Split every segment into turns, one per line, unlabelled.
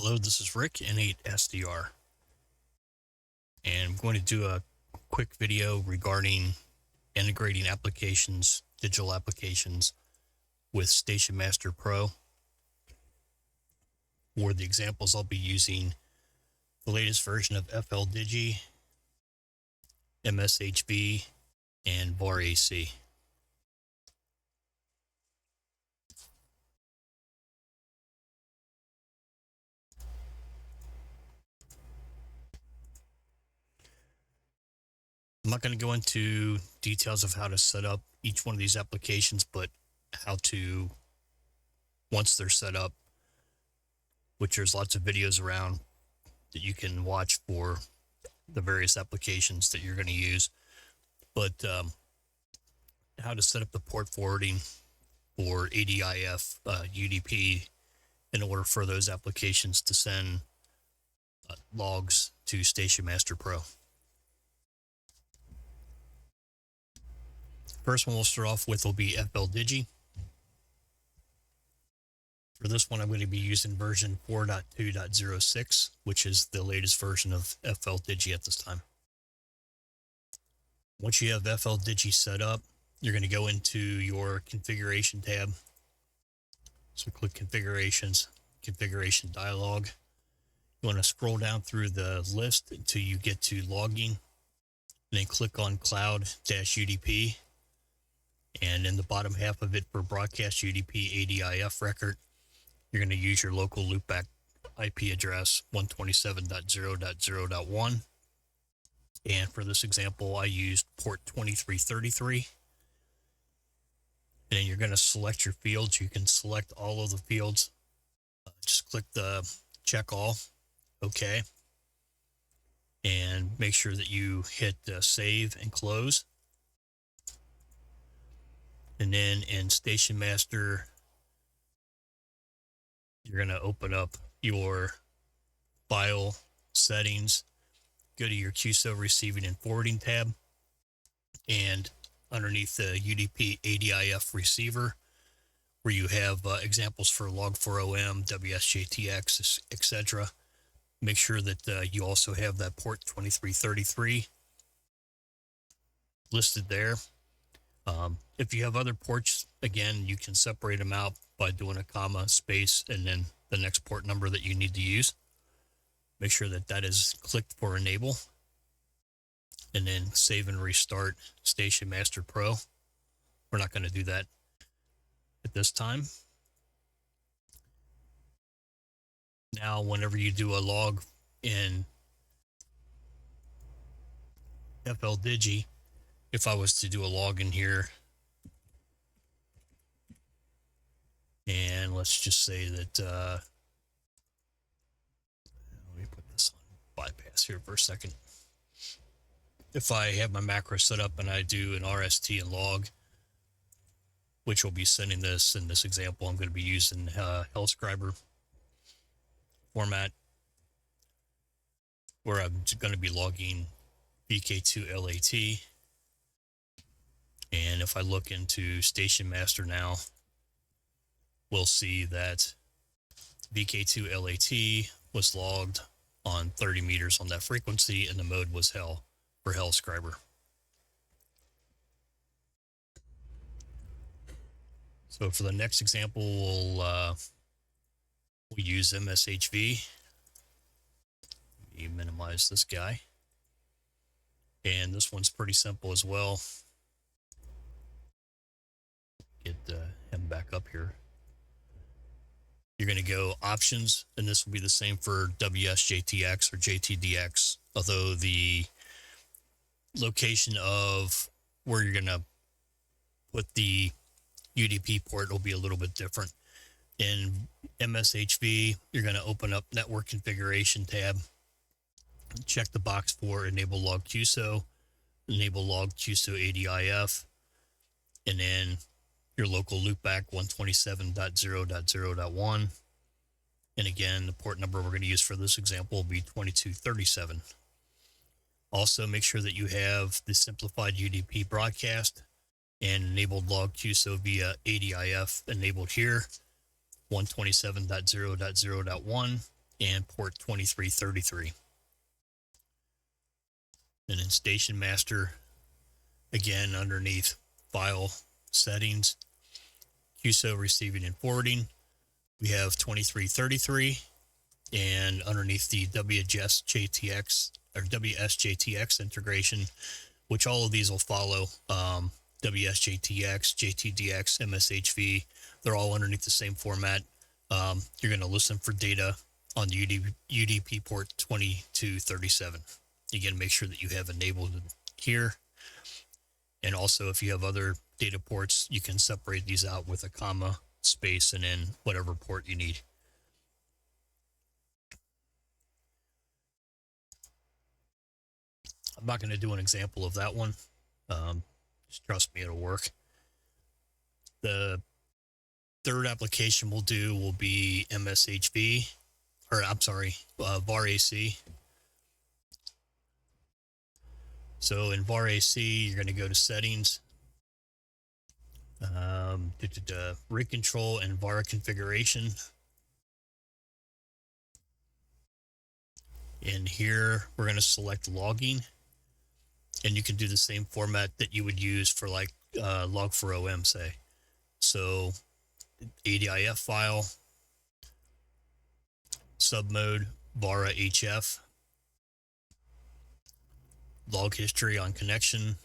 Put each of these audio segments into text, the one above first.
Hello, this is Rick, N8SDR, and I'm going to do a quick video regarding integrating applications, digital applications, with Station Master Pro. For the examples, I'll be using the latest version of FLDigi, MSHV, and VAR AC. I'm not going to go into details of how to set up each one of these applications, but how to, once they're set up, which there's lots of videos around that you can watch for the various applications that you're going to use. But how to set up the port forwarding for ADIF, UDP, in order for those applications to send logs to Station Master Pro. First one we'll start off with will be FLDigi. For this one, I'm going to be using version 4.2.06, which is the latest version of FLDigi at this time. Once you have FLDigi set up, you're going to go into your configuration tab. So click configurations, configuration dialog. You want to scroll down through the list until you get to logging, and then click on cloud-UDP. And in the bottom half of it for broadcast UDP ADIF record, you're going to use your local loopback IP address 127.0.0.1. And for this example, I used port 2333. And then you're going to select your fields. You can select all of the fields. Just click the check all, OK. And make sure that you hit save and close. And then in Station Master, you're going to open up your file settings, go to your QSO receiving and forwarding tab, and underneath the UDP ADIF receiver, where you have examples for Log4OM, WSJTX, etc. Make sure that you also have that port 2333 listed there. If you have other ports, again, you can separate them out by doing a comma, space, and then the next port number that you need to use. Make sure that that is clicked for enable. And then save and restart Station Master Pro. We're not going to do that at this time. Now, whenever you do a log in FLDigi, if I was to do a log in here, and let's just say that, let me put this on bypass here for a second. If I have my macro set up and I do an RST and log, which will be sending this in this example, I'm going to be using Hellscriber format, where I'm going to be logging VK2LAT. And if I look into Station Master now, we'll see that VK2LAT was logged on 30 meters on that frequency, and the mode was Hell for Hellscriber. So for the next example, we'll use MSHV. Let me minimize this guy. And this one's pretty simple as well. Get him back up here. You're going to go options, and this will be the same for WSJTX or JTDX, although the location of where you're going to put the UDP port will be a little bit different. In MSHV, you're going to open up Network Configuration tab, check the box for Enable Logged QSO, Enable Logged QSO ADIF, and then your local loopback 127.0.0.1. And again, the port number we're going to use for this example will be 2237. Also, make sure that you have the simplified UDP broadcast and enabled Logged QSO via ADIF enabled here, 127.0.0.1, and port 2333. And in Station Master, again, underneath File Settings, QSO Receiving and Forwarding, we have 2333, and underneath the WSJTX or WSJTX integration, which all of these will follow, WSJTX, JTDX, MSHV, they're all underneath the same format. You're going to listen for data on the UDP port 2237. Again, make sure that you have enabled here. And also, if you have other data ports, you can separate these out with a comma, space, and then whatever port you need. I'm not going to do an example of that one. Just trust me, it'll work. The third application we'll do will be MSHV, or I'm sorry, VAR AC. So in VAR AC, you're going to go to Settings, rig control and VAR configuration. And here we're going to select logging, and you can do the same format that you would use for like Log4OM, say. So ADIF file, submode, VARA HF, log history on connection,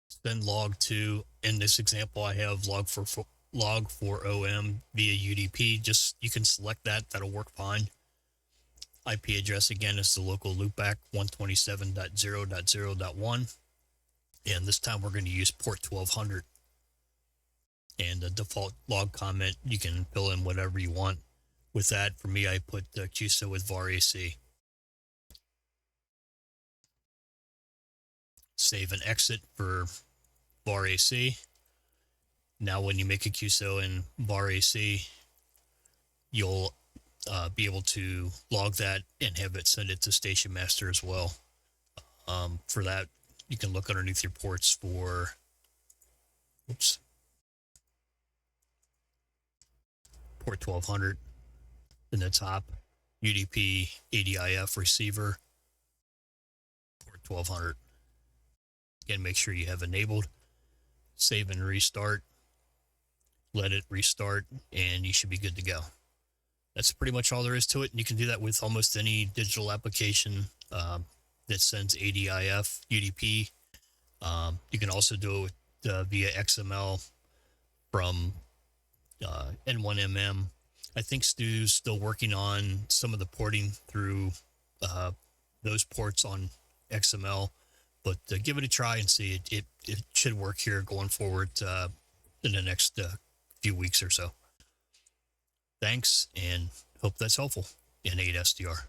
send log to, in this example, I have log4OM via UDP. Just, you can select that, that'll work fine. IP address again is the local loopback 127.0.0.1. And this time we're going to use port 1200. And the default log comment, you can fill in whatever you want. With that, for me, I put QSO with VAR AC. Save and exit for VAR AC. Now, when you make a QSO in VAR AC, you'll be able to log that and have it send it to Station Master as well. For that, you can look underneath your ports for, port 1200 in the top, UDP ADIF receiver, port 1200. Again, make sure you have enabled. Save and restart. Let it restart, and you should be good to go. That's pretty much all there is to it. And you can do that with almost any digital application that sends ADIF, UDP. You can also do it via XML from N1MM. I think Stu's still working on some of the porting through those ports on XML, but give it a try and see. It should work here going forward in the next few weeks or so. Thanks, and hope that's helpful in 8SDR.